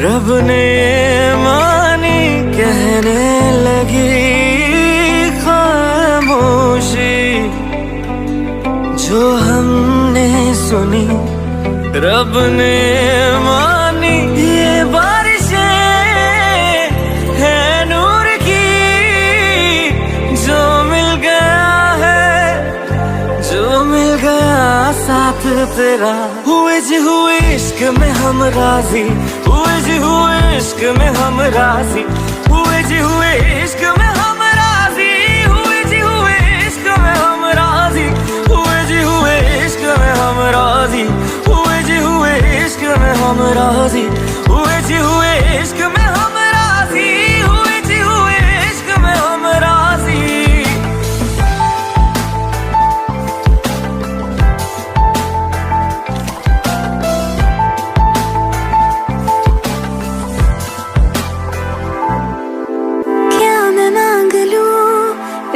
रब ने मानी कहने लगी खामोशी, जो हमने सुनी रब ने मानी। ये बारिशें है नूर की, जो मिल गया है, जो मिल गया साथ तेरा। हुए जी हुए इश्क में हम राजी, हुए जी हुए इश्क में हम राजी, हुए जी हुए इश्क में हम राजी, हुए जी हुए इश्क में हम राजी, हुए जी हुए इश्क में हम राजी, हुए जी हुए इश्क में हम राजी, हुए जी हुए इश्क में हम राजी, हुए जी हुए इश्क में हम राजी।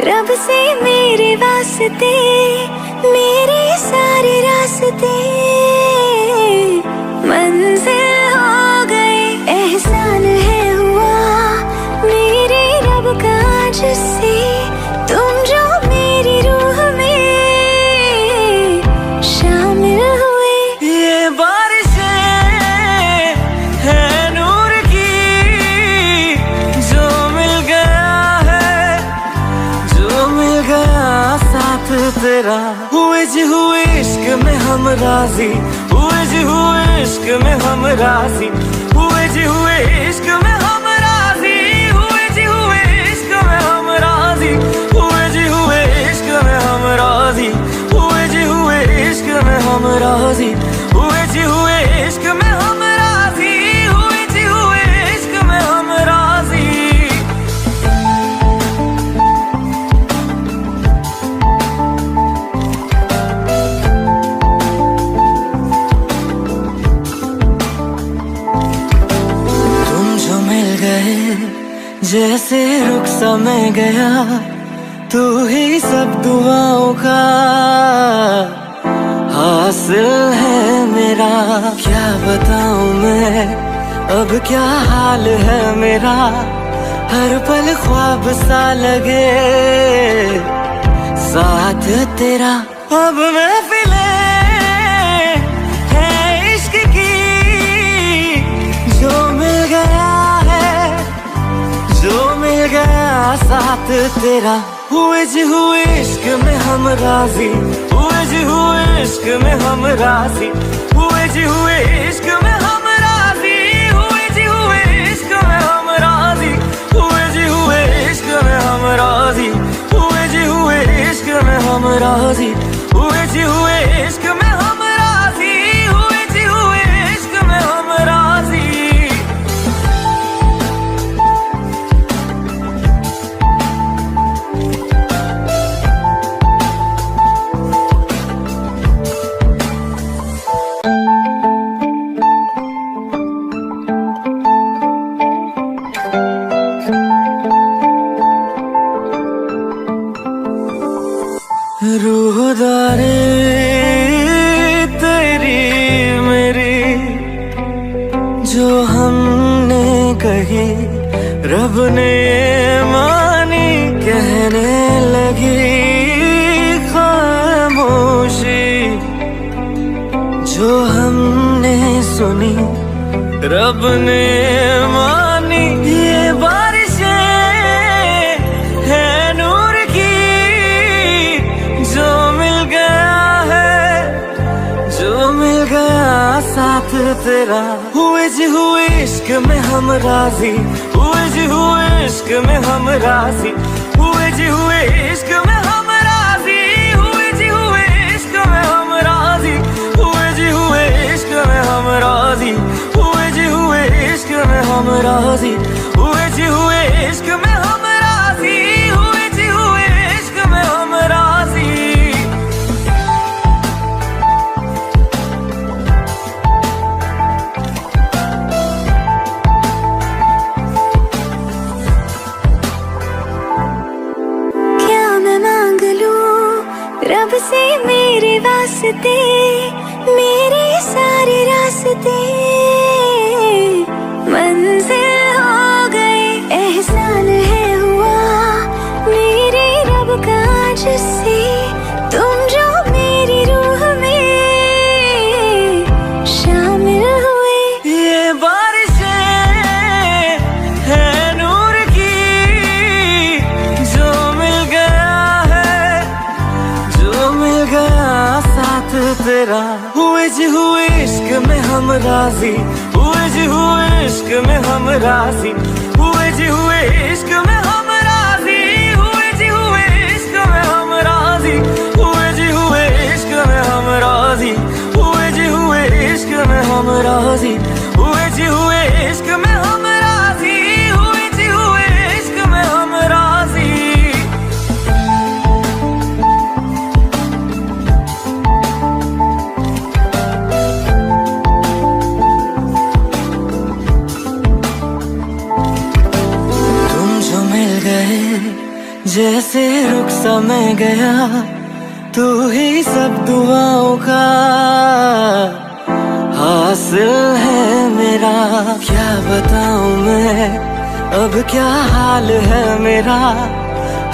रब से मेरे वास्ते, मेरे सारे रास्ते मंजिल हो गए। एहसान है हुआ मेरे रब का जिससे, तुम जो मेरी रूह में शामिल हुए। ये बारिशें है नूर की, जो मिल गया है, जो मिल गया साथ तेरा। हुए जी हुए इश्क में हम राजी, हुए जी हुए इश्क में हम राजी, हुए जी हुए इश्क में हम राजी, हुए जी हुए इश्क में हम राजी, हुए जी हुए इश्क में हम राजी, हुए जी हुए इश्क में हम राजी, हुए जी हुए इश्क में हम राजी, हुए जी हुए इश्क में हम राजी। जैसे रुख सा मैं गया, तू ही सब दुआओं का हासिल है मेरा। क्या बताऊं मैं अब क्या हाल है मेरा, हर पल ख्वाब सा लगे साथ तेरा। अब महफिलें है इश्क की, जो मिल गया है, जो मिल गया साथ तेरा। हुए जी हुए इश्क में हम राजी, हुए जी हुए इश्क में हम राजी, हुए जी हुए इश्क में हम राजी, हुए जी हुए इश्क में हम राजी, हुए जी हुए इश्क में हम राजी, हुए जी हुए इश्क में हम राजी, हुए जी हुए इश्क में हम राजी, हुए जी हुए इश्क में हम राजी। रूहदारी तेरी मेरी, जो हमने कही रब ने मानी कहने लगी खामोशी, जो हमने सुनी रब ने मानी। ये बारिशें है नूर की, जो मिल गया है, जो मिल गया साथ तेरा। हुए जी हुए इश्क में हम राजी, हुए जी हुए इश्क में हम राजी, हुए जी हुए इश्क में हम राजी, हुए जी हुए इश्क में हम राजी, हुए जी हुए इश्क में हम राजी, हुए जी हुए इश्क में हम राजी, हुए जी हुए इश्क में हम राजी, हुए जी हुए इश्क में हम राजी। रब से मेरे वास्ते, मेरे सारे रास्ते तेरा। हुए जी हुए इश्क में हम राजी, हुए जी हुए इश्क में हम राजी, हुए जी हुए इश्क में हम राजी, हुए जी हुए इश्क में हम राजी, हुए जी हुए इश्क में हम राजी, हुए जी हुए इश्क में हम राजी, हुए जी हुए इश्क में हम राजी, हुए जी हुए इश्क में हम राजी। जैसे रुख सा मैं गया, तू ही सब दुआओं का हासिल है मेरा। क्या बताऊं मैं अब क्या हाल है मेरा,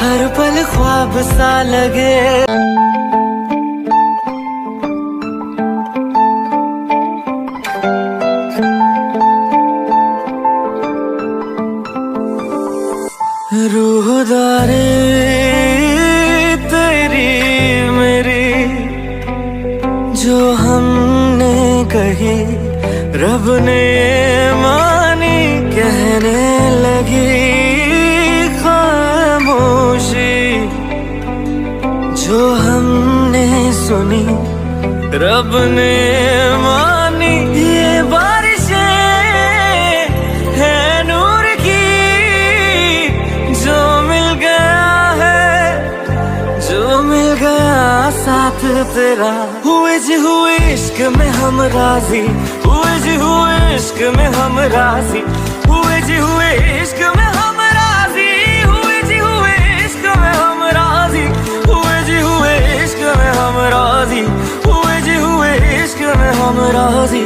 हर पल ख्वाब सा लगे। रूहदारे तेरी मेरी जो हमने कही, रब ने मानी कहने लगी खामोशी। जो हमने सुनी रब ने मानी, ये बारिशें है नूर की, जो मिल गया है, जो मिल गया साथ तेरा। हुए जी हुए इश्क में हम राजी, हुए जी हुए इश्क में हम राजी, हुए जी हुए इश्क में हम राजी, हुए जी हुए इश्क में हम राजी, हुए जी हुए इश्क में हम राजी, हुए जी हुए इश्क में हम राजी,